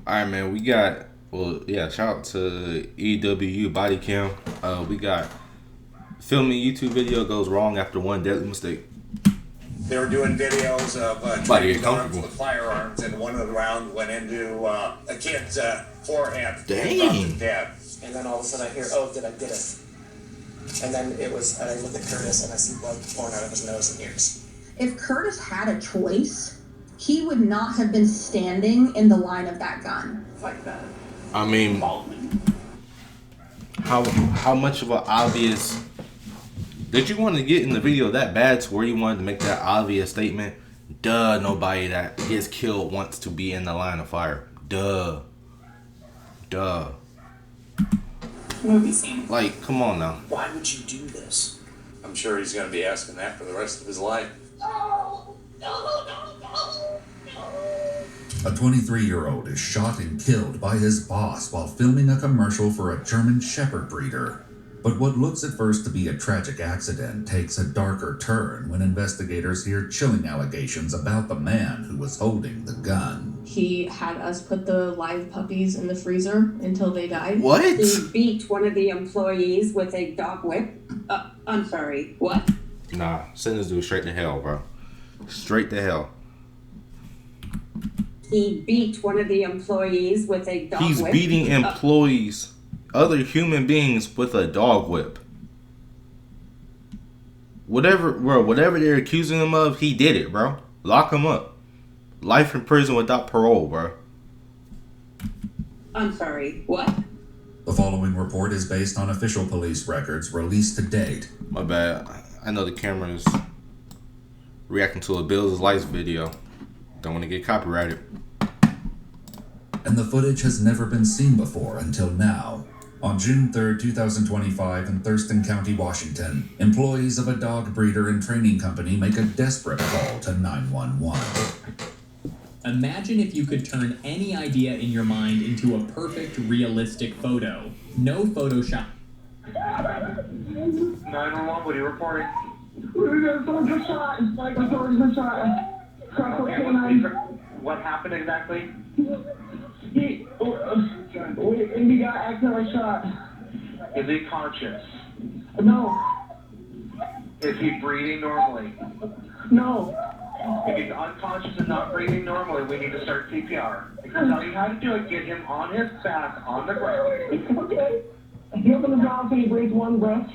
All right, man. We got shout out to EWU Body Cam. We got filming YouTube video goes wrong after one deadly mistake. They were doing videos of training arms with firearms, and one of the rounds went into a kid's forehead. Dang. Death. And then all of a sudden I hear, "Oh, did I get it?" And then I look at Curtis and I see blood pouring out of his nose and ears. If Curtis had a choice, he would not have been standing in the line of that gun. Like that. I mean, how much of an obvious... Did you want to get in the video that bad to where you wanted to make that obvious statement? Duh, nobody that gets killed wants to be in the line of fire. Duh. Movie scene. Like, come on now. Why would you do this? I'm sure he's going to be asking that for the rest of his life. No. A 23-year-old is shot and killed by his boss while filming a commercial for a German Shepherd breeder. But what looks at first to be a tragic accident takes a darker turn when investigators hear chilling allegations about the man who was holding the gun. He had us put the live puppies in the freezer until they died. What? He beat one of the employees with a dog whip. I'm sorry, what? Nah, send this dude straight to hell, bro. Straight to hell. He beat one of the employees with a dog whip. He's beating employees, other human beings, with a dog whip. Whatever they're accusing him of, he did it, bro. Lock him up. Life in prison without parole, bro. I'm sorry, what? The following report is based on official police records released to date. My bad. I know the camera's reacting to a Bills Lights video. Don't want to get copyrighted. And the footage has never been seen before until now. On June 3rd, 2025 in Thurston County, Washington, employees of a dog breeder and training company make a desperate call to 911. Imagine if you could turn any idea in your mind into a perfect, realistic photo. No Photoshop. 911, what are you reporting? Someone's shot. Like someone's been shot. What happened exactly? He got accidentally shot. Is he conscious? No. Is he breathing normally? No. If he's unconscious and not breathing normally, we need to start CPR. I can tell you how to do it. Get him on his back on the ground. Okay. He opened his mouth and he breathes one breath.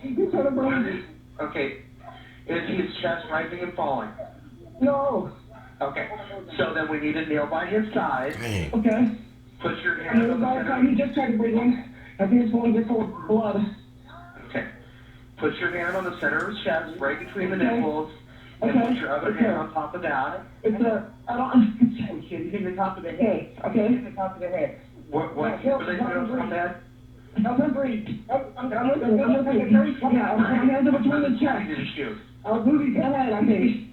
He's trying to breathe. Okay. Is his chest rising and falling? No. Okay. So then we need to kneel by his side. Dang. Okay. Put your hand on the center. He just tried to breathe in. I think it's going to get full of blood. Okay. Put your hand on the center of his chest, right between the nipples, and Okay. put your other hand on top of that. It's a... I don't... Hit the top of the head. Okay. Hit the top of the head. What are they doing from that? Help him breathe. I'm going to take a very... Yeah, my hands are between the chest. I'll move his head, I think.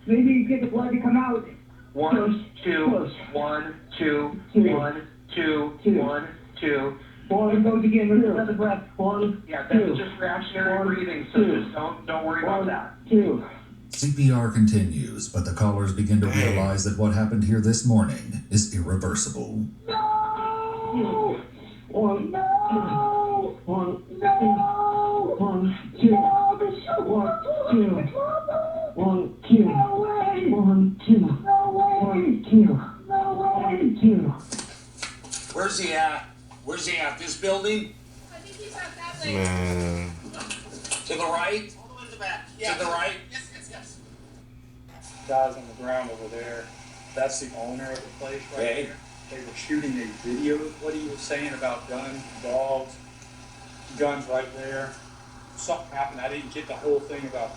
Maybe you get the blood to come out. 1, 2, 1, 2, 1, 2, 1, 2. One goes again. Another breath. 1, Yeah, that's just reactionary breathing, so just don't worry about that. 2. CPR continues, but the callers begin to realize that what happened here this morning is irreversible. No! 1, no! 1, 2, 1, 2, 1, 2, 1, 2, 1, 2, 1, 2. Where's he at? Where's he at? This building? I think he's at that way. Man. To the right? All the way to the back. Yeah. To the right? Yes. Guys on the ground over there, that's the owner of the place right Okay. there. They were shooting a video of what he was saying about guns, dogs, guns right there. Something happened. I didn't get the whole thing about,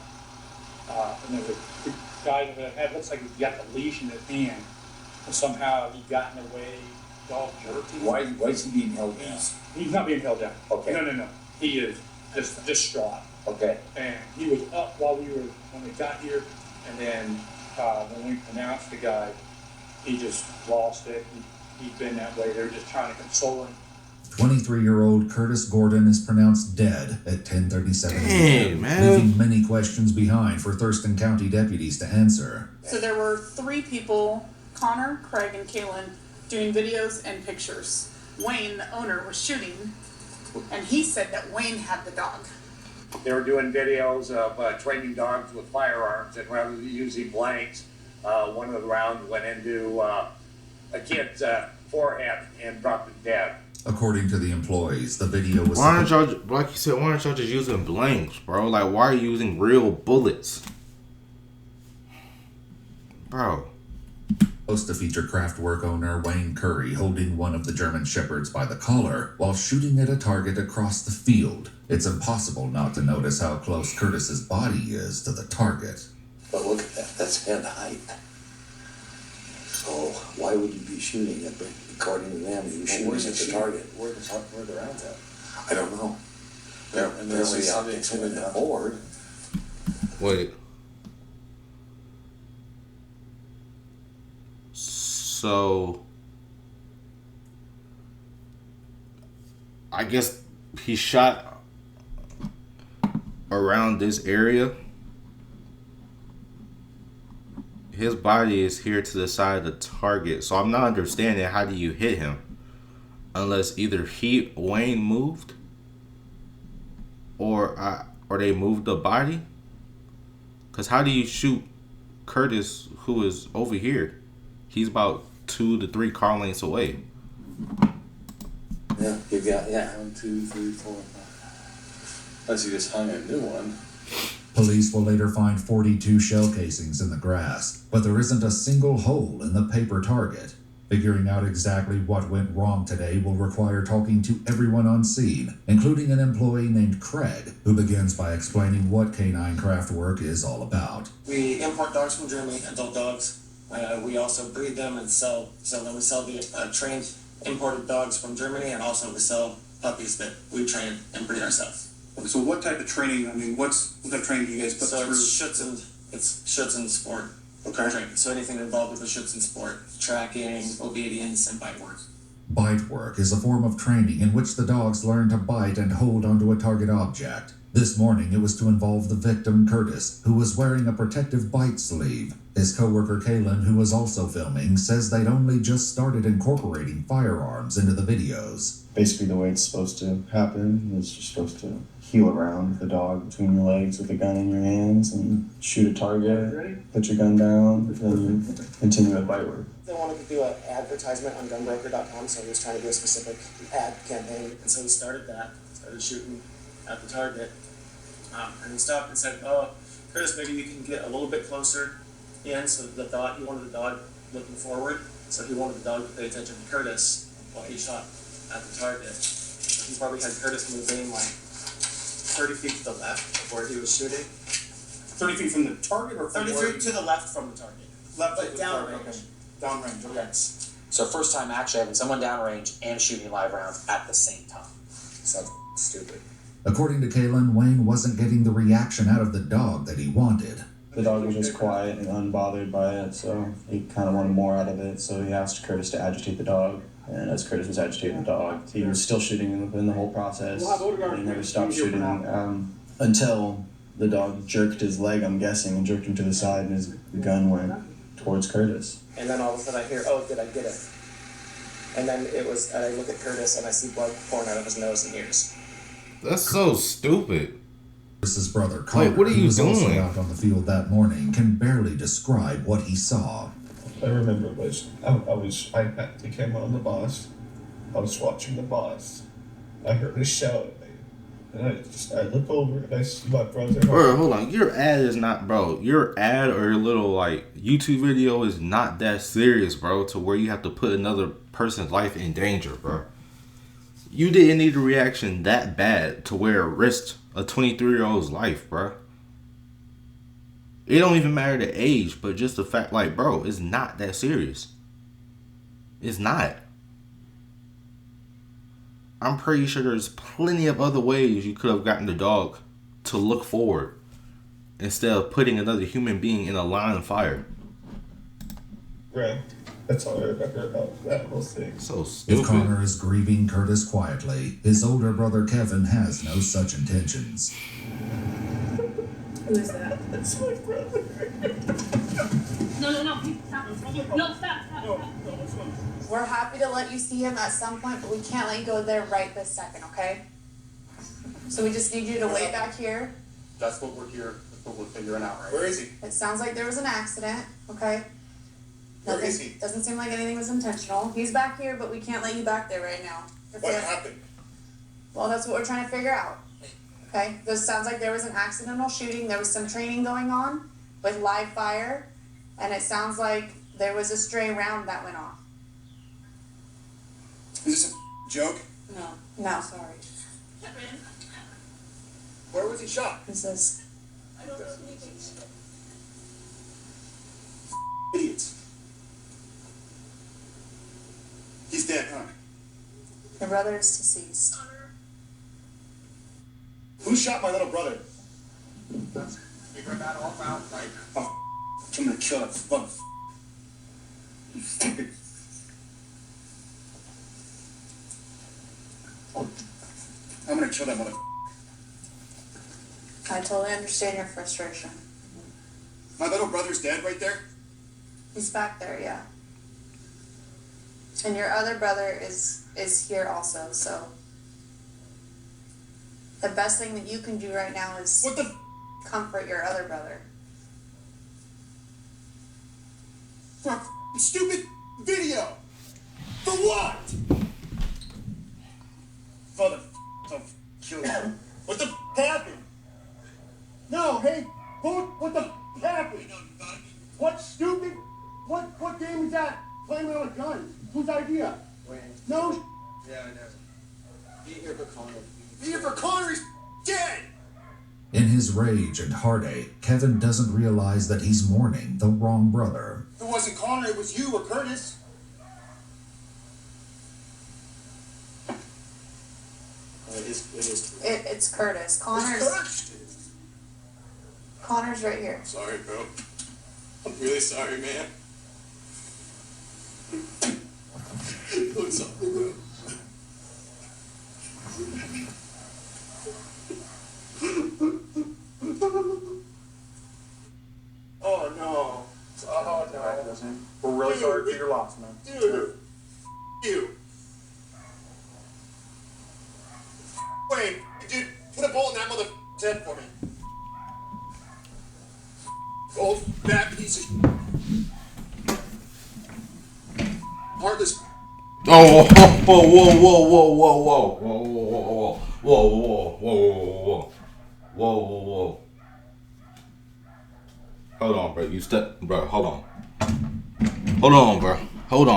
and there was a guy over there, it looks like he got the leash in his hand, and somehow he got in the way, dog jerked him. Why is he being held down? He's not being held down. Okay. No. He is just distraught. Okay. And he was up when we got here, and then when we announced the guy, he just lost it. He'd been that way. They were just trying to console him. 23-year-old Curtis Gordon is pronounced dead at 10:37 Dang, man. leaving many questions behind for Thurston County deputies to answer. So there were 3 people, Connor, Craig, and Kaylin, doing videos and pictures. Wayne, the owner, was shooting, and he said that Wayne had the dog. They were doing videos of training dogs with firearms, and rather than using blanks, one of the rounds went into a kid's forehead and dropped it dead. According to the employees, the video was... Why aren't y'all, like you said, why aren't y'all just using blanks, bro? Like, why are you using real bullets? Bro. Supposed to feature Kraftwerk owner Wayne Curry holding one of the German Shepherds by the collar while shooting at a target across the field. It's impossible not to notice how close Curtis's body is to the target. But look at that, that's head height. So why would you be shooting at the, according to them, you shooting at the target? Where the rounds at? I don't know. And there's the optics in the board. Wait. So I guess he shot around this area. His body is here to the side of the target. So I'm not understanding, how do you hit him? Unless either Wayne moved or they moved the body. Cause how do you shoot Curtis, who is over here? He's about 2 to 3 car lengths away. Yeah, you got 1, 2, 3, 4, 5. Unless you just hung a new one. Police will later find 42 shell casings in the grass, but there isn't a single hole in the paper target. Figuring out exactly what went wrong today will require talking to everyone on scene, including an employee named Craig, who begins by explaining what Canine Kraftwerk is all about. We import dogs from Germany, adult dogs. We also breed them and sell. So then we sell the trained imported dogs from Germany, and also we sell puppies that we train and breed ourselves. Okay, so what type of training? I mean, what type of training do you guys put through? It's Schützen sport. Okay. Training. So anything involved with the Schützen sport, tracking, obedience, and bite work. Bite work is a form of training in which the dogs learn to bite and hold onto a target object. This morning, it was to involve the victim, Curtis, who was wearing a protective bite sleeve. His coworker, Kaylin, who was also filming, says they'd only just started incorporating firearms into the videos. Basically, the way it's supposed to happen is you're supposed to heel around with the dog between your legs with a gun in your hands and shoot a target, put your gun down, then you continue with bite work. They wanted to do an advertisement on gunbroker.com, so he was trying to do a specific ad campaign. And so we started shooting at the target. And he stopped and said, "Oh, Curtis, maybe you can get a little bit closer in." So he wanted the dog looking forward. So he wanted the dog to pay attention to Curtis while he shot at the target. So he probably had Curtis moving like 30 feet to the left of where he was shooting. 30 feet from the target, or 30 feet to the left from the target. Left, but downrange. Okay. Downrange. Okay. Yes. So first time actually having someone downrange and shooting live rounds at the same time. Sounds stupid. According to Kaylin, Wayne wasn't getting the reaction out of the dog that he wanted. The dog was just quiet and unbothered by it, so he kind of wanted more out of it, so he asked Curtis to agitate the dog. And as Curtis was agitating the dog, he was still shooting in the whole process. He never stopped shooting until the dog jerked his leg, I'm guessing, and jerked him to the side, and his gun went towards Curtis. And then all of a sudden I hear, "Oh, did I get it?" And then and I look at Curtis and I see blood pouring out of his nose and ears. That's so stupid. Curtis's brother, Connor, what are you who was doing? also out on the field that morning, can barely describe what he saw. I remember I came on the bus. I was watching the bus. I heard a shout at me. And I look over and I see my brother. Bro, hold on. Your ad is not, bro. Your ad or your little YouTube video is not that serious, bro, to where you have to put another person's life in danger, bro. You didn't need a reaction that bad to where it risked a 23-year-old's life, bro. It don't even matter the age, but just the fact, bro, it's not that serious. It's not. I'm pretty sure there's plenty of other ways you could have gotten the dog to look forward instead of putting another human being in a line of fire. Right. That's all I remember about that whole thing. So stupid. If Connor is grieving Curtis quietly, his older brother Kevin has no such intentions. Who is that? That's my brother. No, stop. No, stop. No, it's not. We're happy to let you see him at some point, but we can't let you go there right this second, okay? So we just need you to wait back here. That's what we're here. That's what we're figuring out, right? Where is he? It sounds like there was an accident, okay? Where is he? Doesn't seem like anything was intentional. He's back here, but we can't let you back there right now. What happened? Well, that's what we're trying to figure out. Okay? This sounds like there was an accidental shooting. There was some training going on with live fire, and it sounds like there was a stray round that went off. Is this a joke? No, sorry. Where was he shot? This is Idiots. He's dead, huh? your brother is deceased. Who shot my little brother? Figure that all out, right? Oh, I'm gonna kill that mother. You stupid. I'm gonna kill that mother. I totally understand your frustration. My little brother's dead right there? He's back there, yeah. And your other brother is here also, so the best thing that you can do right now is comfort your other brother. For a stupid video! For what? For the don't kill you. What the happened? No, hey, what the happened? What stupid? What game is that? Playing with a gun. Whose idea? Wayne. No. Yeah, I know. Be here for Connor. Be here for Connor. He's dead. In his rage and heartache, Kevin doesn't realize that he's mourning the wrong brother. If it wasn't Connor, it was you or Curtis. It's Curtis. Connor's right here. Sorry, bro. I'm really sorry, man. I'm sorry, bro. Oh no. Oh no. We're really sorry for your loss, man. Dude. You. Wait, dude, put a bolt in that mother's head for me. Old fat piece of heartless. Oh, whoa, whoa, whoa, whoa, whoa, whoa, whoa, whoa, whoa, whoa, whoa, whoa, whoa, whoa, whoa. Hold on, bro. You step, bro. Hold on. Hold on, bro. Hold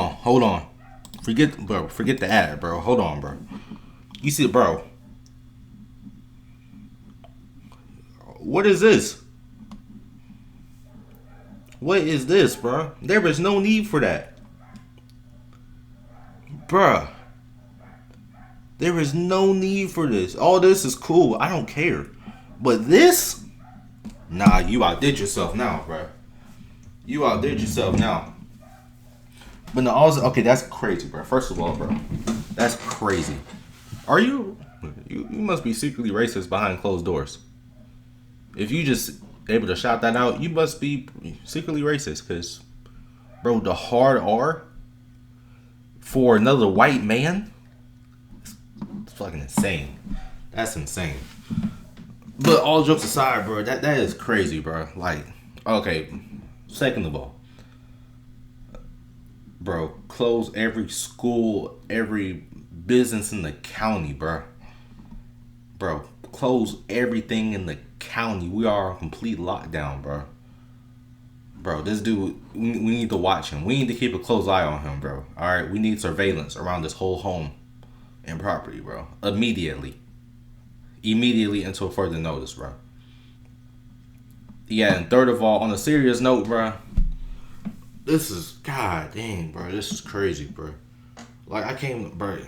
on. Forget the ad, bro. Hold on, bro. You see, bro. What is this? What is this, bro? There is no need for that. Bruh. There is no need for this. All this is cool. I don't care. But this? Nah, you outdid yourself now, bruh. You outdid yourself now. But no, also, okay, that's crazy, bro. First of all, bro. That's crazy. Are you must be secretly racist behind closed doors. If you just able to shout that out, you must be secretly racist. Because, bro, the hard R for another white man, it's fucking insane. That's insane. But all jokes aside, bro, that is crazy, bro. Like, okay, second of all, bro, close every school, every business in the county, bro. Bro, close everything in the county. We are on complete lockdown, bro. Bro, this dude, we need to watch him. We need to keep a close eye on him, bro. Alright, we need surveillance around this whole home and property, bro. Immediately until further notice, bro. Yeah, and third of all, on a serious note, bro, this is, god dang, bro, this is crazy, bro. Like, I can't, bro,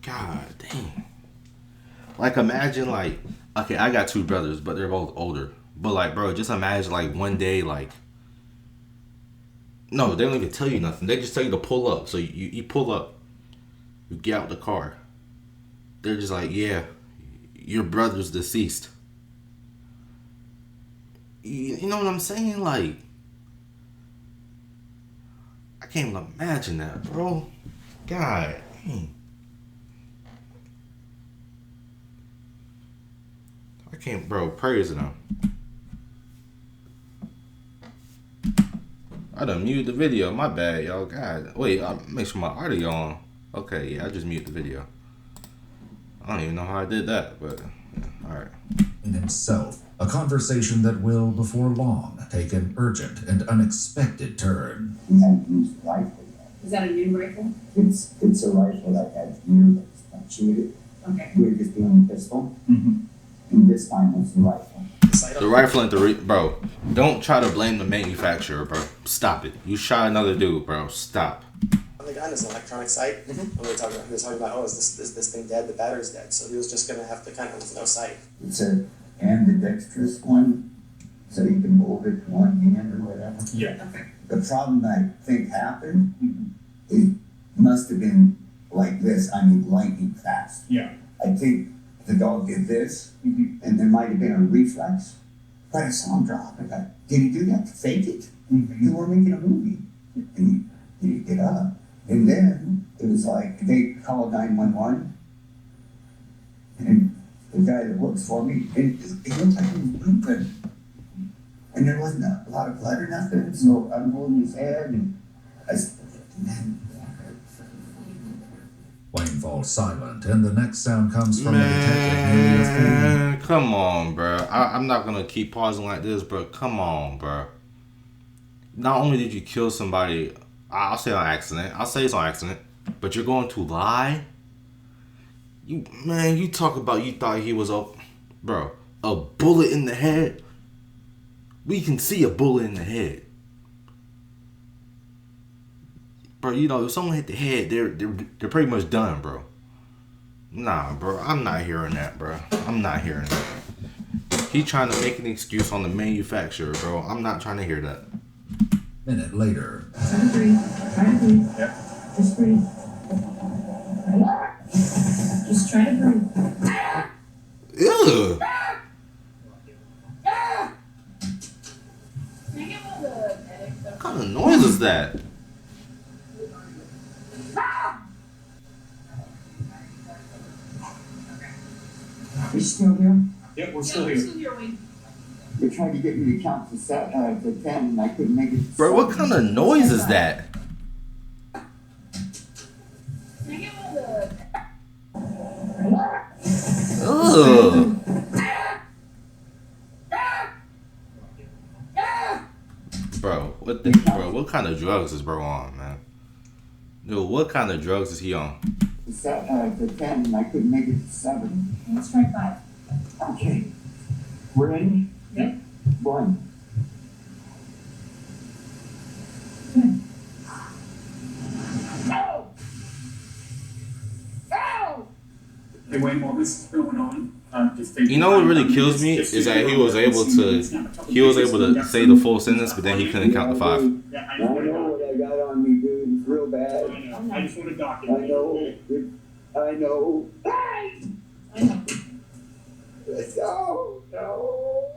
god dang. Like, imagine, like, okay, I got two brothers, but they're both older. But, like, bro, just imagine, like, one day, like, no, they don't even tell you nothing. They just tell you to pull up. So you pull up. You get out the car. They're just like, yeah, your brother's deceased. You know what I'm saying? Like, can't even imagine that, bro. God dang. I can't, bro. Praise to them. I done muted the video. My bad, y'all. God. Wait, I'll make sure my audio on. Okay, yeah, I just muted the video. I don't even know how I did that, but yeah, alright. In himself, a conversation that will, before long, take an urgent and unexpected turn. We had used rifle. Is that a new rifle? It's a rifle that has new that's shoot it. Okay. We were just doing the pistol. And this time it's the rifle. The rifle and bro, don't try to blame the manufacturer, bro. Stop it. You shot another dude, bro. Stop. On the guy on his electronic site, when he was talking about, oh, is this thing dead? The battery's dead. So he was just gonna have to kind of, with no sight. It's a ambidextrous one, so you can move it one hand or whatever. Yeah. The problem I think happened, it must have been like this. I mean, lightning fast. Yeah. I think the dog did this, and there might have been a reflex, but I saw him drop it. Did he do that to fake it? You were making a movie, and he get up, and then it was like they called 911, and the guy that works for me, it looked like he was pooping, and there wasn't a lot of blood or nothing. So I'm holding his head, and I said, Wayne falls silent, and the next sound comes from the detective nearly a full. Come on, bro. I'm not gonna keep pausing like this, bro. Come on, bro. Not only did you kill somebody, I'll say on accident. I'll say it's on accident, but you're going to lie. You talk about you thought he was a bullet in the head. We can see a bullet in the head. Bro, you know, if someone hit the head, they're pretty much done, bro. Nah, bro, I'm not hearing that, bro. I'm not hearing that. He trying to make an excuse on the manufacturer, bro. I'm not trying to hear that. Minute later. try to breathe. Yeah. Just breathe. Just try to breathe. Ew. What kind of noise is that? You still here? Yeah, we're still here. You're trying to get me to count to 10, and I couldn't make it. Bro, what kind of noise is that? Ugh. Bro, what kind of drugs is bro on, man? Yo, what kind of drugs is he on? To 10, and I couldn't make it to 7. Let's try 5. Okay. Ready? Yep. 1. Hey, Wayne, while this is going on, You know what really kills me is that he was able to say the full sentence, but then he couldn't count to 5. I know what I got on me, dude. It's real bad. I just want to document. I know. No.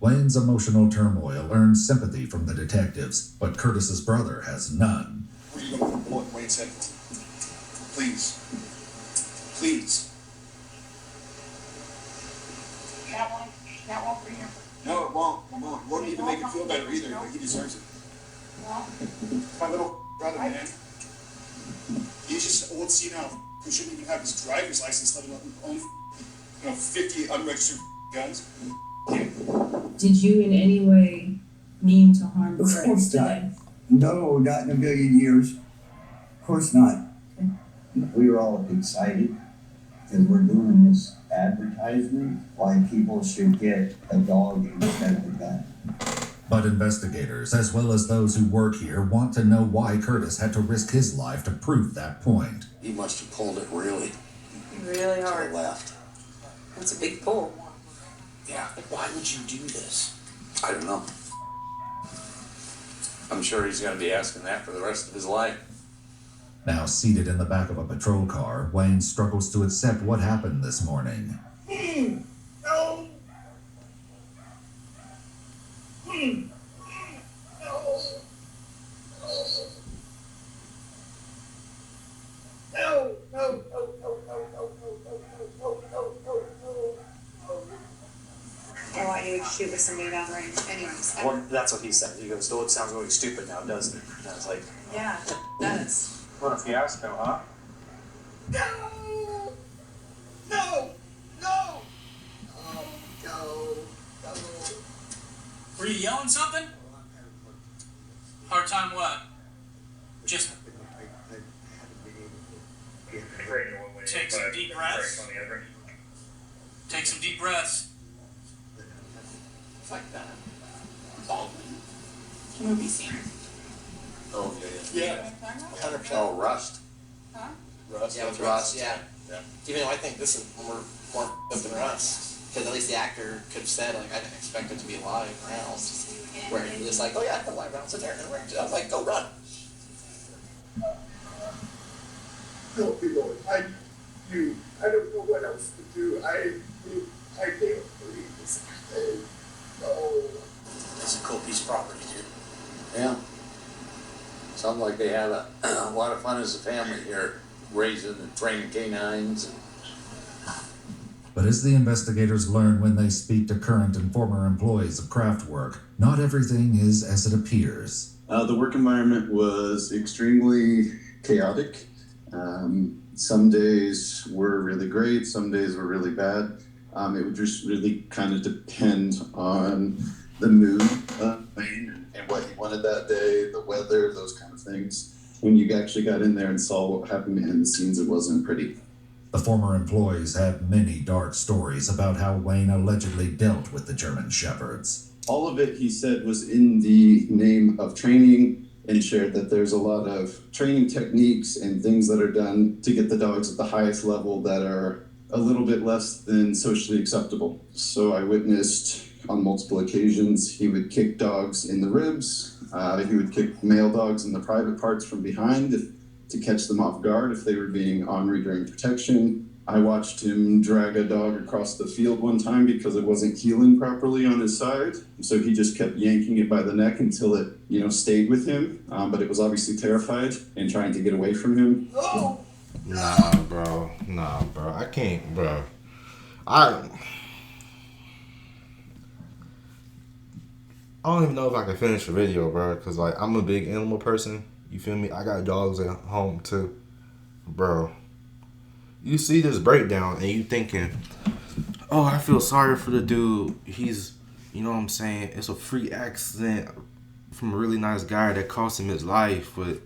Wayne's emotional turmoil earns sympathy from the detectives, but Curtis's brother has none. Where are you going with the bullet? Wayne said, please. Please. That won't for you. No, it won't. It won't. It won't even make him feel better either, but he deserves it. My little brother, man. He's just an old senile who shouldn't even have his driver's license, let alone own 50 unregistered guns. Did you in any way mean to harm Of Chris course not. today? No, not in a million years. Of course not. We were all excited because we're doing this advertisement why people should get a dog instead of a gun. But investigators, as well as those who work here, want to know why Curtis had to risk his life to prove that point. He must have pulled it really hard. to the left. That's a big pull. Yeah, but why would you do this? I don't know. I'm sure he's going to be asking that for the rest of his life. Now seated in the back of a patrol car, Wayne struggles to accept what happened this morning. No. No. with somebody downrange. Anyways. Well, that's what he said. He goes, "Oh, it sounds really stupid now, doesn't it?" And I was like, Yeah, it does. "What a fiasco, huh?" No! No! No! Oh, no. No. Were you yelling something? Hard time what? Just take some deep breaths. Take some deep breaths. It's like that. Movie scene. Oh, Yeah. 100%. Oh, Rust. Huh? Rust. Yeah, with Rust. Yeah. Even though I think this is more up than Rust. Because at least the actor could have said, like, I didn't expect it to be live rounds. Where he was like, oh yeah, I can live rounds in there. And I was like, go run. Help me, Lord. I don't know what else to do. I can't believe this. No. That's a cool piece of property, dude. Yeah. Sounds like they had a lot of fun as a family here, raising and training canines. But as the investigators learn when they speak to current and former employees of Kraftwerk, not everything is as it appears. The work environment was extremely chaotic. Some days were really great, some days were really bad. It would just really kind of depend on the mood of Wayne and what he wanted that day, the weather, those kind of things. When you actually got in there and saw what happened behind the scenes, it wasn't pretty. The former employees have many dark stories about how Wayne allegedly dealt with the German Shepherds. All of it, he said, was in the name of training, and shared that there's a lot of training techniques and things that are done to get the dogs at the highest level that are a little bit less than socially acceptable. So I witnessed on multiple occasions he would kick dogs in the ribs, he would kick male dogs in the private parts from behind to catch them off guard if they were being ornery during protection. I watched him drag a dog across the field one time because it wasn't healing properly on his side. So he just kept yanking it by the neck until it, stayed with him. But it was obviously terrified and trying to get away from him. Nah, bro. I can't, bro. I don't even know if I can finish the video, bro. Because, I'm a big animal person. You feel me? I got dogs at home, too. Bro. You see this breakdown and you thinking, oh, I feel sorry for the dude. He's, you know what I'm saying? It's a freak accident from a really nice guy that cost him his life. But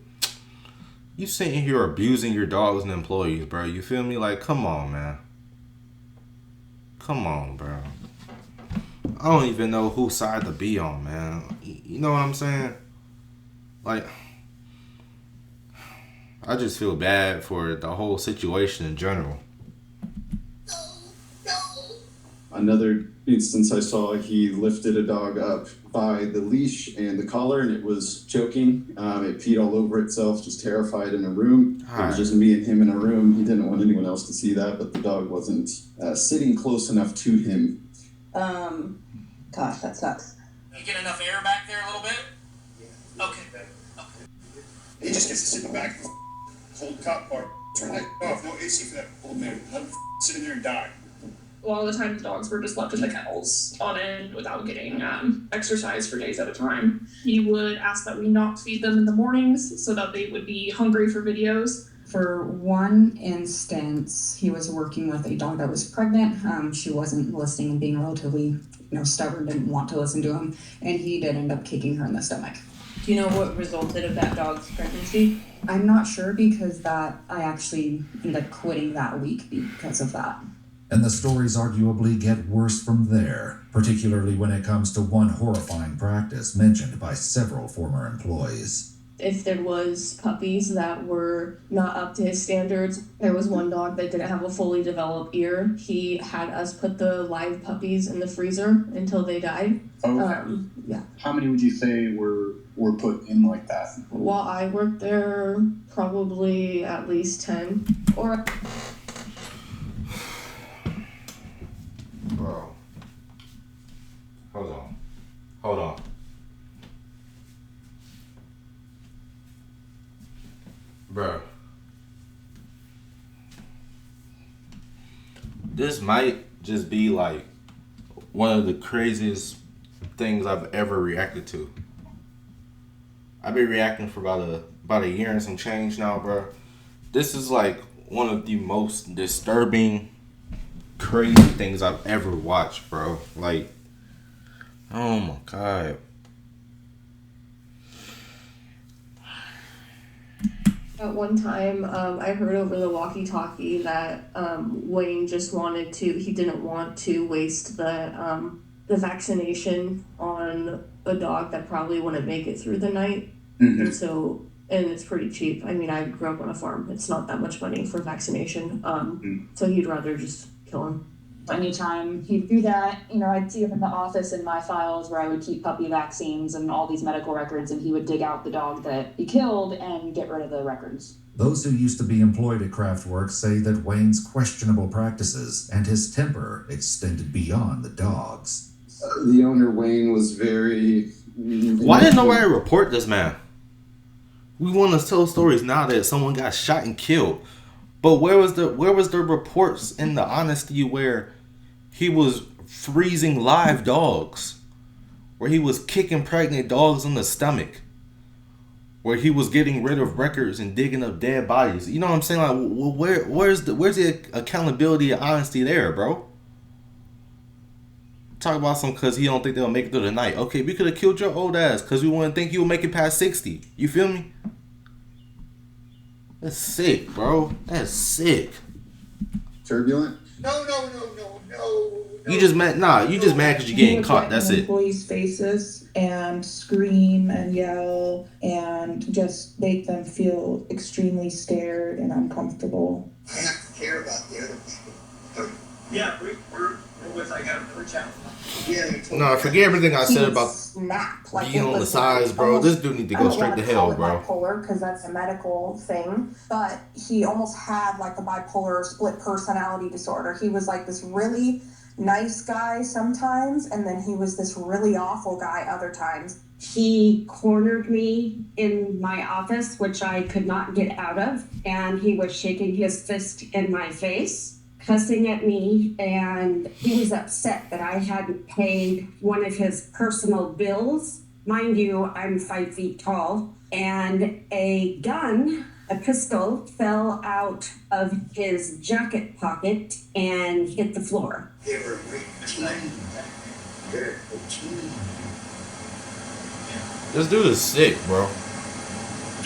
you sitting here abusing your dogs and employees, bro. You feel me? Come on, man. Come on, bro. I don't even know whose side to be on, man. You know what I'm saying? I just feel bad for the whole situation in general. Another instance I saw, he lifted a dog up by the leash and the collar, and it was choking. It peed all over itself, just terrified in a room. It was just me and him in a room. He didn't want anyone else to see that, but the dog wasn't sitting close enough to him. Gosh, that sucks. You get enough air back there a little bit? Okay. He just gets to sit in the back of the cold cop car, turn that off, no AC for that old man. Let him sit in there and die. A lot of the time, the dogs were just left in the kennels on end without getting exercise for days at a time. He would ask that we not feed them in the mornings so that they would be hungry for videos. For one instance, he was working with a dog that was pregnant. She wasn't listening and being relatively, stubborn, didn't want to listen to him, and he did end up kicking her in the stomach. Do you know what resulted of that dog's pregnancy? I'm not sure because I actually ended up quitting that week because of that. And the stories arguably get worse from there, particularly when it comes to one horrifying practice mentioned by several former employees. If there was puppies that were not up to his standards, there was one dog that didn't have a fully developed ear. He had us put the live puppies in the freezer until they died. Okay. Yeah. How many would you say were put in like that? While I worked there, probably at least 10. Or Bro. Hold on. Bro. This might just be one of the craziest things I've ever reacted to. I've been reacting for about a year and some change now, bro. This is like one of the most disturbing, crazy things I've ever watched, bro. Like, oh my God. At one time, I heard over the walkie-talkie that Wayne just he didn't want to waste the vaccination on a dog that probably wouldn't make it through the night. Mm-hmm. And it's pretty cheap. I mean, I grew up on a farm. It's not that much money for vaccination. So he'd rather just kill him. Anytime he'd do that, I'd see him in the office in my files where I would keep puppy vaccines and all these medical records, and he would dig out the dog that he killed and get rid of the records. Those who used to be employed at Kraftwerk say that Wayne's questionable practices and his temper extended beyond the dogs. The owner, Wayne, was very... Why didn't nobody report this man? We want to tell stories now that someone got shot and killed. But where was the reports and the honesty where he was freezing live dogs? Where he was kicking pregnant dogs in the stomach? Where he was getting rid of records and digging up dead bodies? You know what I'm saying? Like, where's the accountability and honesty there, bro? Talk about some because he don't think they'll make it through the night. Okay, we could have killed your old ass because we wouldn't think you would make it past 60. You feel me? That's sick, bro. That's sick. Turbulent? No. You just mad? Nah, you just mad because you're getting caught. That's it. Employees' faces and scream and yell and just make them feel extremely scared and uncomfortable. I have to care about the other people. Yeah, we're with, I got another challenge. No, forget everything I said about snap, like being it on the was sides, bro. almost- This dude need to go straight to hell, bro. Bipolar, because that's a medical thing, but he almost had like a bipolar split personality disorder. He was like this really nice guy sometimes, and then he was this really awful guy other times. He cornered me in my office, which I could not get out of, and he was shaking his fist in my face, cussing at me, and he was upset that I hadn't paid one of his personal bills. Mind you, I'm 5 feet tall, and a pistol fell out of his jacket pocket and hit the floor. They were a great team. They're a team. This dude is sick, bro.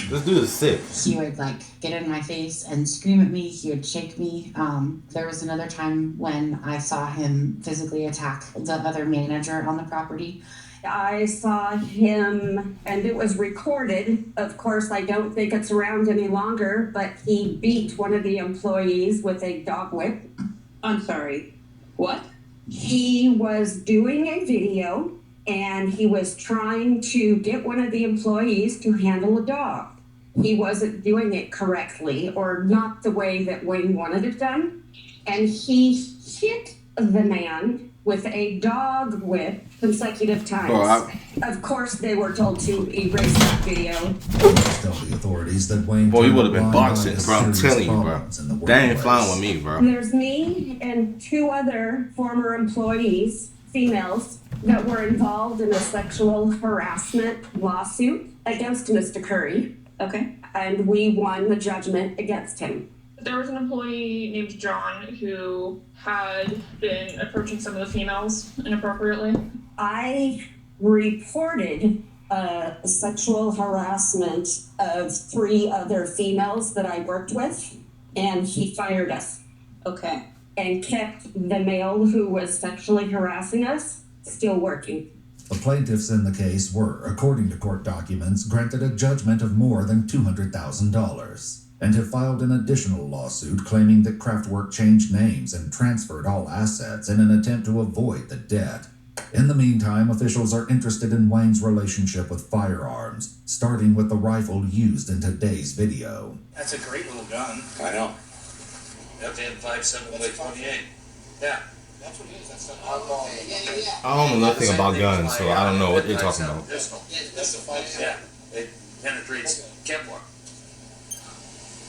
This dude is sick. He would get in my face and scream at me. He would shake me. There was another time when I saw him physically attack the other manager on the property. I saw him, and it was recorded. Of course, I don't think it's around any longer, but he beat one of the employees with a dog whip. I'm sorry, what? He was doing a video, and he was trying to get one of the employees to handle a dog. He wasn't doing it correctly, or not the way that Wayne wanted it done, and he hit the man with a dog whip consecutive times. Of course, they were told to erase that video. Tell the authorities that Wayne. Boy, you would have been boxing, bro. I'm telling you, bro. That ain't flying with me, bro. There's me and 2 other former employees, females, that were involved in a sexual harassment lawsuit against Mr. Curry. Okay. And we won the judgment against him. There was an employee named John who had been approaching some of the females inappropriately. I reported sexual harassment of 3 other females that I worked with, and he fired us. Okay. And kept the male who was sexually harassing us still working. The plaintiffs in the case were, according to court documents, granted a judgment of more than $200,000 and have filed an additional lawsuit claiming that Kraftwerk changed names and transferred all assets in an attempt to avoid the debt. In the meantime, officials are interested in Wayne's relationship with firearms, starting with the rifle used in today's video. That's a great little gun. I know. That's in 5.7 by 28. Yeah. That's what it is. That's the I don't know nothing about guns, so I don't know what they're talking about. Pistol. Yeah, it penetrates Kevlar.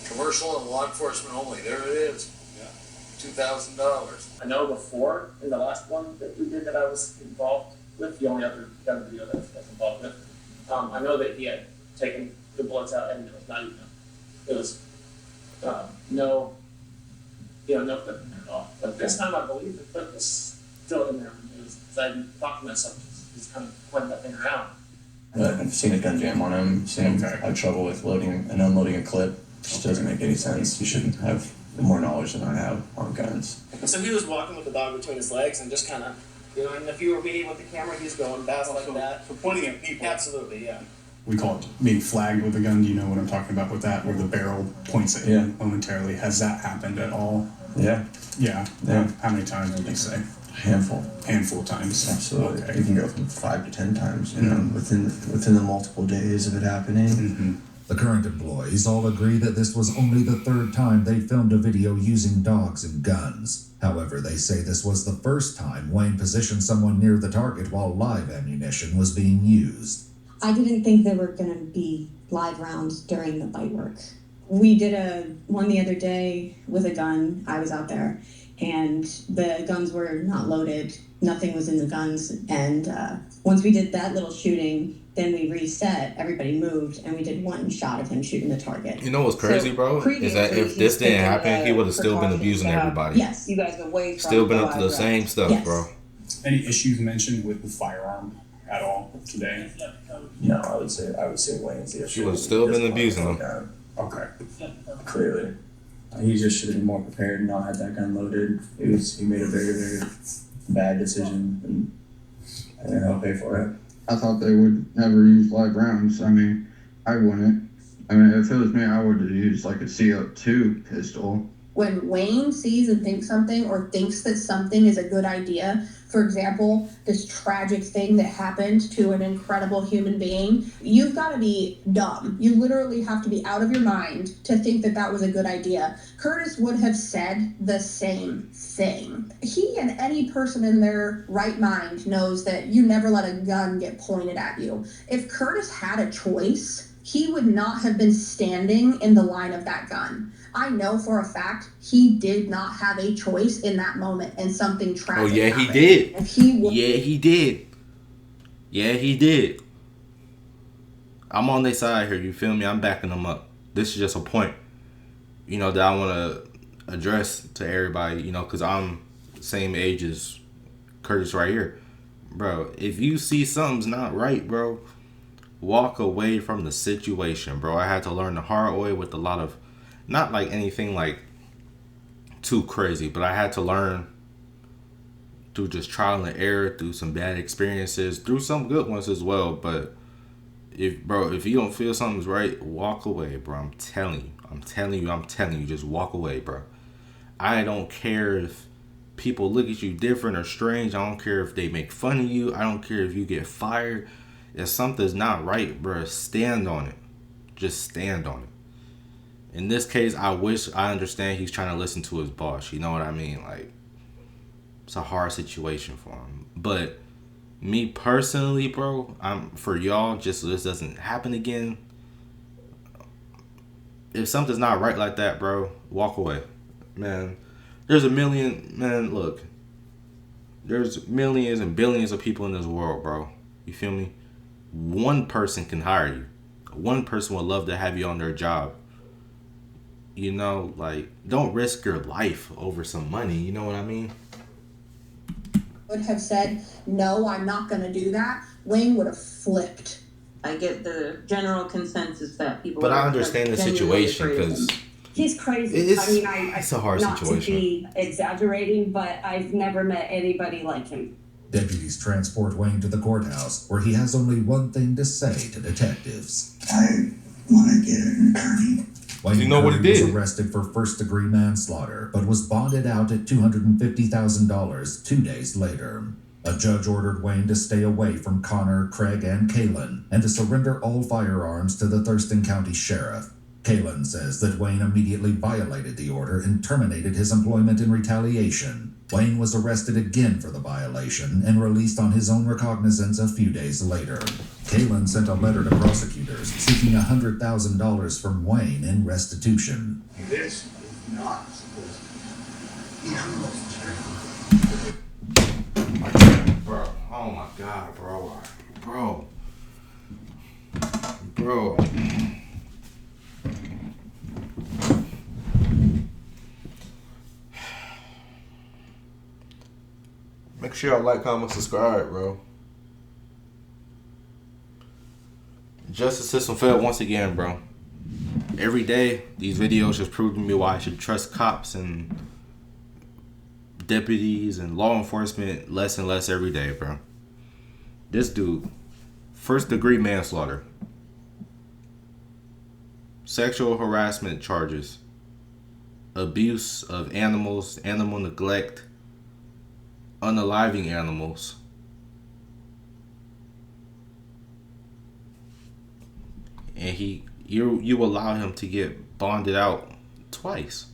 Commercial and law enforcement only. There it is. $2,000. I know before, in the last one that we did that I was involved with the only other gun video that's involved with. I know that he had taken the bullets out, and it was not even, it was no clip in there at all. But this time I believe the clip was still in there. Because I thought to myself, he's kind of pointing that thing around. I've seen a gun jam on him, seen him have trouble with loading and unloading a clip. Just doesn't make any sense. You shouldn't have more knowledge than I have on guns. So he was walking with the dog between his legs and just kind of, and if you were me with the camera, he's going fast like that. So pointing at people. Absolutely, yeah. We call it being flagged with a gun. Do you know what I'm talking about with that? Where the barrel points at you momentarily. Has that happened at all? Yeah. Yeah. How many times would you say? Handful of times. Absolutely. Okay. You can go from 5 to 10 times, within the multiple days of it happening. Mm-hmm. The current employees all agree that this was only the third time they filmed a video using dogs and guns. However, they say this was the first time Wayne positioned someone near the target while live ammunition was being used. I didn't think there were going to be live rounds during the bite work. We did one the other day with a gun. I was out there, and the guns were not loaded. Nothing was in the guns. And once we did that little shooting, then we reset, everybody moved, and we did one shot of him shooting the target. You know what's crazy, bro? Is that if this didn't happen, he would have still been abusing everybody. Yes. You guys away from Still been up to the same stuff, bro. Any issues mentioned with the firearm at all today? No, I would say Wayne's the issue. She would have still been abusing him. Okay. Clearly. He just should have been more prepared and not had that gun loaded. He made a very, very bad decision, and I'll pay for it. I thought they would never use live rounds. I mean, I wouldn't. I mean, if it was me, I would have used like a CO2 pistol. When Wayne sees and thinks something or thinks that something is a good idea, for example, this tragic thing that happened to an incredible human being, you've got to be dumb. You literally have to be out of your mind to think that that was a good idea. Curtis would have said the same thing. He and any person in their right mind knows that you never let a gun get pointed at you. If Curtis had a choice, he would not have been standing in the line of that gun. I know for a fact he did not have a choice in that moment, and something tragic Oh, yeah, happened. he did. If he Yeah, he did. Yeah, he did. I'm on their side here, you feel me? I'm backing them up. This is just a point, that I want to address to everybody, because I'm the same age as Curtis right here. Bro, if you see something's not right, bro, walk away from the situation, bro. I had to learn the hard way with a lot of, not like anything like too crazy, but I had to learn through just trial and error, through some bad experiences, through some good ones as well. But if you don't feel something's right, walk away, bro. I'm telling you, just walk away, bro. I don't care if people look at you different or strange. I don't care if they make fun of you. I don't care if you get fired. If something's not right, bro, stand on it. Just stand on it. In this case, I understand he's trying to listen to his boss. You know what I mean? Like, it's a hard situation for him. But me personally, bro, for y'all, just so this doesn't happen again. If something's not right like that, bro, walk away. Man, there's look. There's millions and billions of people in this world, bro. You feel me? One person can hire you. One person would love to have you on their job. Don't risk your life over some money. You know what I mean? would have said, no, I'm not going to do that, Wayne would have flipped. I get the general consensus that people. But I understand the situation because he's crazy. It's a hard not situation. To be exaggerating, but I've never met anybody like him. Deputies transport Wayne to the courthouse, where he has only one thing to say to detectives. I want to get an attorney. Wayne you know what he Curry was did? arrested for first-degree manslaughter, but was bonded out at $250,000 2 days later. A judge ordered Wayne to stay away from Connor, Craig, and Kalen, and to surrender all firearms to the Thurston County Sheriff. Kalen says that Wayne immediately violated the order and terminated his employment in retaliation. Wayne was arrested again for the violation and released on his own recognizance a few days later. Kalen sent a letter to prosecutors seeking $100,000 from Wayne in restitution. This is not supposed to be. Bro, oh my God, bro. Make sure y'all like, comment, subscribe, bro. Justice system failed once again, bro. Every day, these videos just prove to me why I should trust cops and deputies and law enforcement less and less every day, bro. This dude, first-degree manslaughter, sexual harassment charges, abuse of animals, animal neglect, unaliving animals, and you allow him to get bonded out twice.